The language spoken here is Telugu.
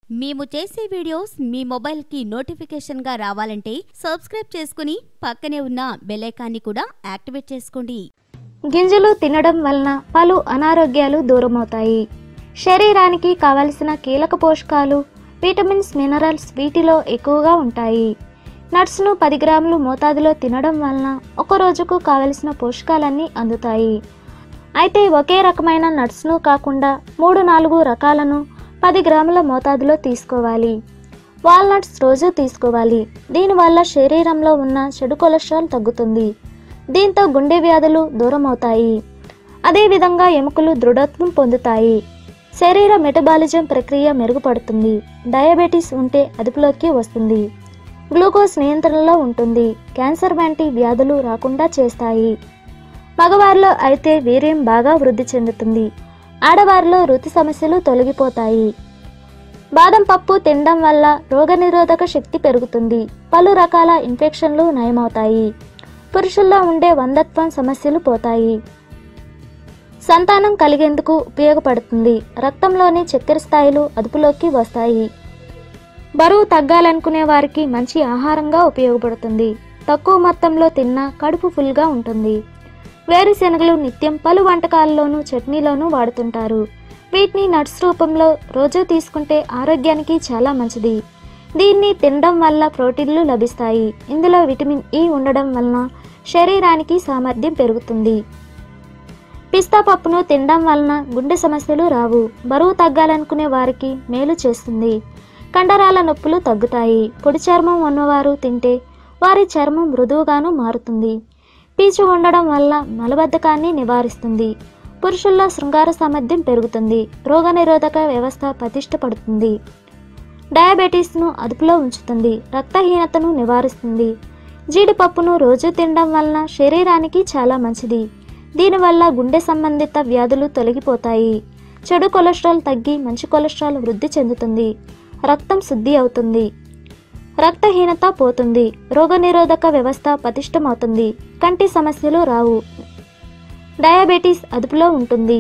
మేము చేసే వీడియోస్ మీ మొబైల్ కి నోటిఫికేషన్ గా రావాలంటే సబ్స్క్రైబ్ చేసుకుని పక్కనే ఉన్న బెల్ ఐకాన్ని కూడా యాక్టివేట్ చేసుకోండి. గింజలు తినడం వలన పలు అనారోగ్యాలు దూరమవుతాయి. శరీరానికి కావలసిన కీలక పోషకాలు, విటమిన్స్, మినరల్స్ వీటిలో ఎక్కువగా ఉంటాయి. నట్స్ను 10 గ్రాములు మోతాదులో తినడం వలన ఒక రోజుకు కావలసిన పోషకాలన్నీ అందుతాయి. అయితే ఒకే రకమైన నట్స్ను కాకుండా 3-4 రకాలను 10 గ్రాముల మోతాదులో తీసుకోవాలి. వాల్నట్స్ రోజు తీసుకోవాలి. దీనివల్ల శరీరంలో ఉన్న చెడు కొలెస్ట్రాల్ తగ్గుతుంది. దీంతో గుండె వ్యాధులు దూరం అవుతాయి. అదేవిధంగా ఎముకలు దృఢత్వం పొందుతాయి. శరీర మెటబాలిజం ప్రక్రియ మెరుగుపడుతుంది. డయాబెటీస్ ఉంటే అదుపులోకి వస్తుంది. గ్లూకోజ్ నియంత్రణలో ఉంటుంది. క్యాన్సర్ వంటి వ్యాధులు రాకుండా చేస్తాయి. మగవారిలో అయితే వీర్యం బాగా వృద్ధి చెందుతుంది. ఆడవారిలో ఋతు సమస్యలు తొలగిపోతాయి. బాదం పప్పు తినడం వల్ల రోగనిరోధక శక్తి పెరుగుతుంది. పలు రకాల ఇన్ఫెక్షన్లు నయమవుతాయి. పురుషుల్లో ఉండే వంధత్వం సమస్యలు పోతాయి. సంతానం కలిగేందుకు ఉపయోగపడుతుంది. రక్తంలోని చక్కెర స్థాయిలు అదుపులోకి వస్తాయి. బరువు తగ్గాలనుకునే వారికి మంచి ఆహారంగా ఉపయోగపడుతుంది. తక్కువ మొత్తంలో తిన్నా కడుపు ఫుల్గా ఉంటుంది. వేరుశెనగలు నిత్యం పలు వంటకాల్లోనూ చట్నీలోనూ వాడుతుంటారు. వీటిని నట్స్ రూపంలో రోజు తీసుకుంటే ఆరోగ్యానికి చాలా మంచిది. దీన్ని తినడం వల్ల ప్రోటీన్లు లభిస్తాయి. ఇందులో విటమిన్ ఇ ఉండడం వలన శరీరానికి సామర్థ్యం పెరుగుతుంది. పిస్తా పప్పును తినడం వలన గుండె సమస్యలు రావు. బరువు తగ్గాలనుకునే వారికి మేలు చేస్తుంది. కండరాల నొప్పులు తగ్గుతాయి. పొడి చర్మం ఉన్నవారు తింటే వారి చర్మం మృదువుగాను మారుతుంది. పీచు ఉండడం వల్ల మలబద్ధకాన్ని నివారిస్తుంది. పురుషుల్లో శృంగార సామర్థ్యం పెరుగుతుంది. రోగనిరోధక వ్యవస్థ పటిష్టపడుతుంది. డయాబెటీస్ను అదుపులో ఉంచుతుంది. రక్తహీనతను నివారిస్తుంది. జీడిపప్పును రోజు తినడం వలన శరీరానికి చాలా మంచిది. దీనివల్ల గుండె సంబంధిత వ్యాధులు తొలగిపోతాయి. చెడు కొలెస్ట్రాల్ తగ్గి మంచి కొలెస్ట్రాల్ వృద్ధి చెందుతుంది. రక్తం శుద్ధి అవుతుంది. రక్తహీనత పోతుంది. రోగనిరోధక వ్యవస్థ పటిష్టమవుతుంది. కంటి సమస్యలు రావు. డయాబెటీస్ అదుపులో ఉంటుంది.